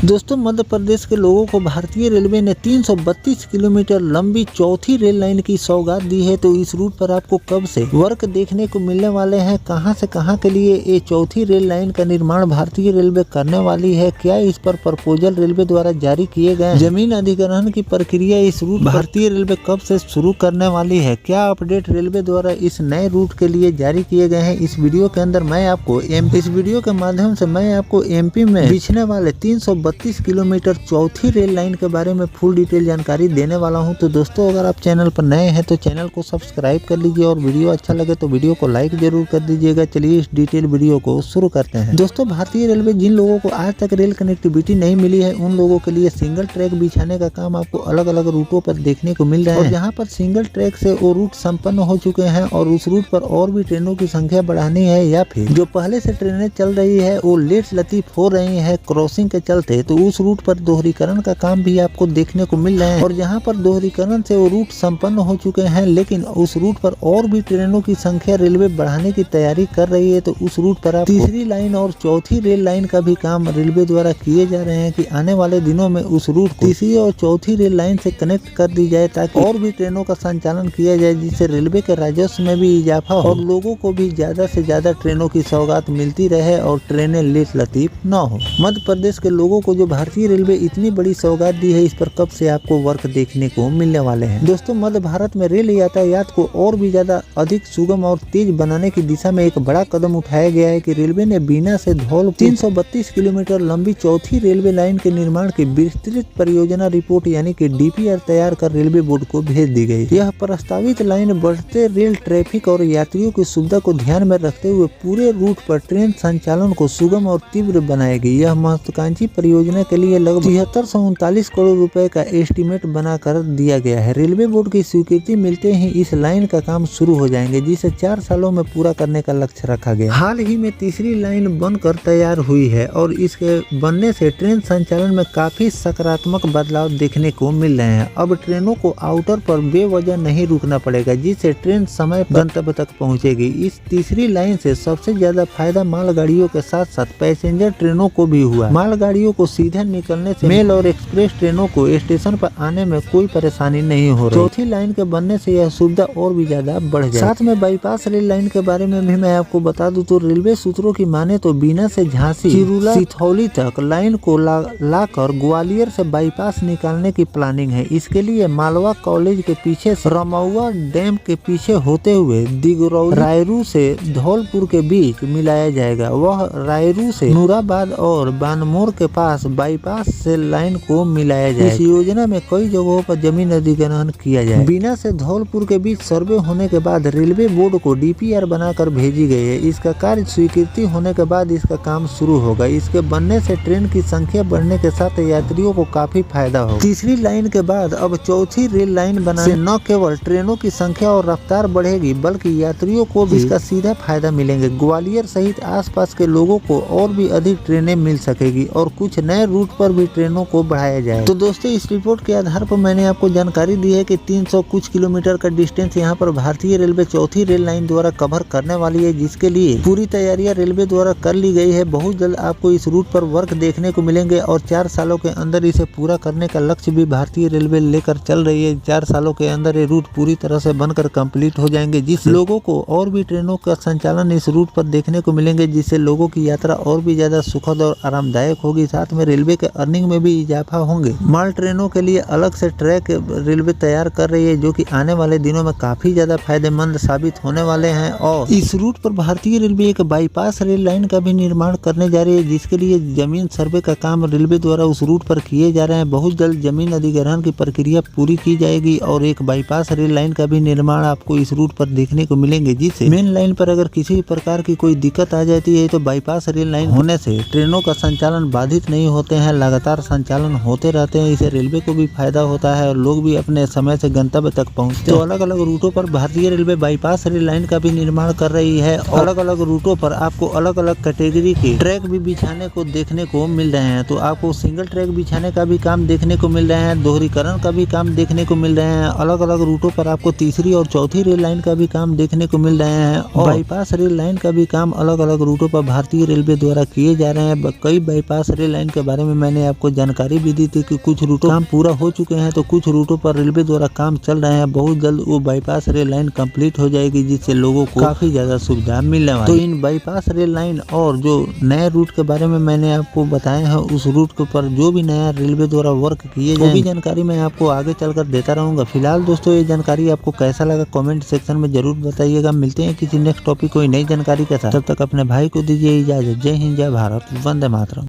दोस्तों मध्य प्रदेश के लोगों को भारतीय रेलवे ने 332 किलोमीटर लंबी चौथी रेल लाइन की सौगात दी है। तो इस रूट पर आपको कब से वर्क देखने को मिलने वाले हैं, कहां से कहां के लिए ये चौथी रेल लाइन का निर्माण भारतीय रेलवे करने वाली है, क्या इस पर प्रपोजल रेलवे द्वारा जारी किए गए, जमीन अधिग्रहण की प्रक्रिया इस रूट भारतीय रेलवे कब से शुरू करने वाली है, क्या अपडेट रेलवे द्वारा इस नए रूट के लिए जारी किए गए हैं, इस वीडियो के अंदर मैं आपको इस वीडियो के माध्यम से मैं आपको एमपी में बिछने वाले 332 किलोमीटर चौथी रेल लाइन के बारे में फुल डिटेल जानकारी देने वाला हूं। तो दोस्तों अगर आप चैनल पर नए हैं तो चैनल को सब्सक्राइब कर लीजिए और वीडियो अच्छा लगे तो वीडियो को लाइक जरूर कर दीजिएगा। चलिए इस डिटेल वीडियो को शुरू करते हैं। दोस्तों भारतीय रेलवे जिन लोगों को आज तक रेल कनेक्टिविटी नहीं मिली है उन लोगों के लिए सिंगल ट्रैक बिछाने का काम आपको अलग अलग रूटों पर देखने को मिल रहा है। और जहाँ पर सिंगल ट्रैक से वो रूट संपन्न हो चुके हैं और उस रूट पर और भी ट्रेनों की संख्या बढ़ानी है या फिर जो पहले से ट्रेनें चल रही है वो लेट लतीफ हो रही है क्रॉसिंग के चलते, तो उस रूट पर दोहरीकरण का काम भी आपको देखने को मिल रहा है। और जहां पर दोहरीकरण से वो रूट संपन्न हो चुके हैं लेकिन उस रूट पर और भी ट्रेनों की संख्या रेलवे बढ़ाने की तैयारी कर रही है, तो उस रूट पर आप तीसरी लाइन और चौथी रेल लाइन का भी काम रेलवे द्वारा किए जा रहे हैं कि आने वाले दिनों में उस रूट को तीसरी और चौथी रेल लाइन से कनेक्ट कर दी जाए ताकि और भी ट्रेनों का संचालन किया जाए, जिससे रेलवे के राजस्व में भी इजाफा हो और लोगों को भी ज्यादा से ज्यादा ट्रेनों की सौगात मिलती रहे और ट्रेनें लेट लतीफ न हो। मध्य प्रदेश के लोगों को जो भारतीय रेलवे इतनी बड़ी सौगात दी है इस पर कब से आपको वर्क देखने को मिलने वाले हैं। दोस्तों मध्य भारत में रेल यातायात को और भी ज्यादा अधिक सुगम और तेज बनाने की दिशा में एक बड़ा कदम उठाया गया है कि रेलवे ने बीना से धौल 332 किलोमीटर लंबी चौथी रेलवे लाइन के निर्माण की विस्तृत परियोजना रिपोर्ट यानी कि डीपीआर तैयार कर रेलवे बोर्ड को भेज दी गई। यह प्रस्तावित लाइन बढ़ते रेल ट्रैफिक और यात्रियों की सुविधा को ध्यान में रखते हुए पूरे रूट पर ट्रेन संचालन को सुगम और तीव्र बनाएगी। यह महत्वाकांक्षी परियोजना के लिए लगभग 7339 करोड़ रुपए का एस्टीमेट बनाकर दिया गया है। रेलवे बोर्ड की स्वीकृति मिलते ही इस लाइन का काम शुरू हो जाएंगे, जिसे 4 सालों में पूरा करने का लक्ष्य रखा गया। हाल ही में तीसरी लाइन बनकर तैयार हुई है और इसके बनने से ट्रेन संचालन में काफी सकारात्मक बदलाव देखने को मिल रहे हैं। अब ट्रेनों को आउटर पर बेवजह नहीं रुकना पड़ेगा, जिससे ट्रेन समय पर गंतव्य तक पहुंचेगी। इस तीसरी लाइन से सबसे ज्यादा फायदा मालगाड़ियों के साथ साथ पैसेंजर ट्रेनों को भी हुआ। मालगाड़ियों को सीधे निकलने से मेल और एक्सप्रेस ट्रेनों को स्टेशन पर आने में कोई परेशानी नहीं हो रही। चौथी लाइन के बनने से यह सुविधा और भी ज्यादा बढ़ जाए। साथ में बाईपास रेल लाइन के बारे में भी मैं आपको बता दूं तो रेलवे सूत्रों की माने तो बीना से झांसी चिरुला सिथौली तक लाइन को लाकर ग्वालियर से बाईपास निकालने की प्लानिंग है। इसके लिए मालवा कॉलेज के पीछे रमौआ डैम के पीछे होते हुए दिगरौली रायरू से धौलपुर के बीच मिलाया जाएगा। वह रायरू से नूराबाद और बानमोर के पास बाईपास से लाइन को मिलाया जाए। इस योजना में कई जगहों पर जमीन अधिग्रहण किया जाए। बीना से धौलपुर के बीच सर्वे होने के बाद रेलवे बोर्ड को डीपीआर बनाकर भेजी गई है। इसका कार्य स्वीकृति होने के बाद इसका काम शुरू होगा। इसके बनने से ट्रेन की संख्या बढ़ने के साथ यात्रियों को काफी फायदा होगा। तीसरी लाइन के बाद अब चौथी रेल लाइन बनाने से न केवल ट्रेनों की संख्या और रफ्तार बढ़ेगी बल्कि यात्रियों को भी इसका सीधा फायदा मिलेंगे। ग्वालियर सहित आसपास के लोगों को और भी अधिक ट्रेनें मिल सकेगी और कुछ नए रूट पर भी ट्रेनों को बढ़ाया जाए। तो दोस्तों इस रिपोर्ट के आधार पर मैंने आपको जानकारी दी है कि 300 कुछ किलोमीटर का डिस्टेंस यहाँ पर भारतीय रेलवे चौथी रेल लाइन द्वारा कवर करने वाली है, जिसके लिए पूरी तैयारियां रेलवे द्वारा कर ली गई है। बहुत जल्द आपको इस रूट पर वर्क देखने को मिलेंगे और 4 सालों के अंदर इसे पूरा करने का लक्ष्य भी भारतीय रेलवे लेकर चल रही है। 4 सालों के अंदर ये रूट पूरी तरह से बनकर कंप्लीट हो जाएंगे, जिस लोगों को और भी ट्रेनों का संचालन इस रूट पर देखने को मिलेंगे, जिससे लोगों की यात्रा और भी ज्यादा सुखद और आरामदायक होगी। साथ में रेलवे के अर्निंग में भी इजाफा होंगे। माल ट्रेनों के लिए अलग से ट्रैक रेलवे तैयार कर रही है, जो कि आने वाले दिनों में काफी ज्यादा फायदेमंद साबित होने वाले हैं। और इस रूट पर भारतीय रेलवे एक बाईपास रेल लाइन का भी निर्माण करने जा रही है, जिसके लिए जमीन सर्वे का काम रेलवे द्वारा उस रूट पर किए जा रहे हैं। बहुत जल्द जमीन अधिग्रहण की प्रक्रिया पूरी की जाएगी और एक बाईपास रेल लाइन का भी निर्माण आपको इस रूट पर देखने को मिलेंगे, जिससे मेन लाइन पर अगर किसी प्रकार की कोई दिक्कत आ जाती है तो बाईपास रेल लाइन होने से ट्रेनों का संचालन बाधित नहीं होते हैं, लगातार संचालन होते रहते हैं। इससे रेलवे को भी फायदा होता है और लोग भी अपने समय से गंतव्य तक पहुंचते हैं। तो अलग अलग रूटों पर भारतीय रेलवे बाईपास रेल लाइन का भी निर्माण कर रही है और अलग अलग रूटों पर आपको अलग अलग कैटेगरी के ट्रैक भी बिछाने को देखने को मिल रहे हैं। तो आपको सिंगल ट्रैक बिछाने का भी काम देखने को मिल रहे हैं, दोहरीकरण का भी काम देखने को मिल रहे हैं। अलग अलग रूटों पर आपको तीसरी और चौथी रेल लाइन का भी काम देखने को मिल रहे हैं और बाईपास रेल लाइन का भी काम अलग अलग रूटों पर भारतीय रेलवे द्वारा किए जा रहे हैं। कई बाईपास रेल लाइन के बारे में मैंने आपको जानकारी भी दी थी कि कुछ रूटों काम पूरा हो चुके हैं, तो कुछ रूटों पर रेलवे द्वारा काम चल रहे हैं। बहुत जल्द वो बाईपास रेल लाइन कंप्लीट हो जाएगी, जिससे लोगों को काफी ज्यादा सुविधा मिलने वाली है। तो इन बाईपास रेल लाइन और जो नए रूट के बारे में मैंने आपको बताया है, उस रूट के ऊपर जो भी नया रेलवे द्वारा वर्क किए जाए, वो भी जानकारी मैं आपको आगे चलकर देता रहूंगा। फिलहाल दोस्तों, ये जानकारी आपको कैसा लगा कमेंट सेक्शन में जरूर बताइएगा। मिलते हैं किसी नेक्स्ट टॉपिक कोई नई जानकारी के साथ, तब तक अपने भाई को दीजिए इजाजत। जय हिंद, जय भारत, वंदे मातरम।